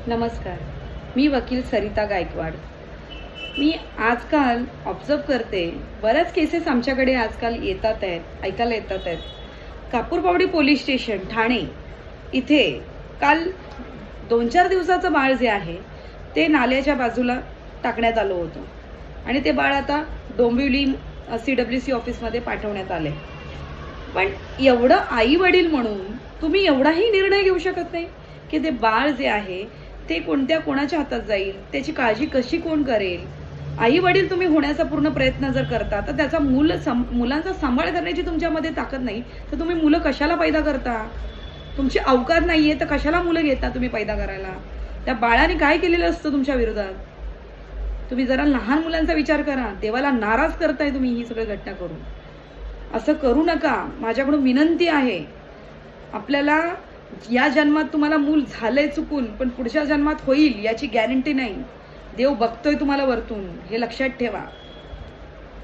नमस्कार. मी वकील सरिता गायकवाड. मी आजकाल ऑब्झर्व करते, बऱ्याच केसेस आमच्याकडे आजकाल येतात आहेत, ऐकायला येतात आहेत. कापूरबावडी पोलीस स्टेशन, ठाणे इथे काल 2-4 दिवसाचं बाळ जे आहे, ते नाल्याच्या बाजूला टाकण्यात आलं होतं आणि ते बाळ आता डोंबिवली CWC ऑफिसमध्ये पाठवण्यात आले. पण एवढं आई-वडील म्हणून तुम्ही एवढाही निर्णय घेऊ शकत नाही, की ते बाळ जे आहे ते कोणाच्या हातात जाईल, त्याची काळजी कशी कोण करेल. आई-वडील तुम्ही होण्याचा पूर्ण प्रयत्न जर करता, तर त्याचा मुलांचा सांभाळ करण्याची तुमच्यामध्ये ताकद नाही, तर तुम्ही मुलं कशाला पैदा करता? तुमची अवकात नाहीये तर कशाला मुलं घेता तुम्ही पैदा करायला? त्या बाळाने काय केलेलं असतं तुमच्या विरोधात? तुम्ही जरा लहान मुलांचा विचार करा. देवाला नाराज करताय तुम्ही ही सगळी घटना करून. असं करू नका. माझ्याकडून विनंती आहे. आपल्याला या जन्मात तुम्हाला मूल झालंय चुकून, पण पुढच्या जन्मात होईल याची गॅरंटी नाही. देव बघतोय तुम्हाला वरतून, हे लक्षात ठेवा.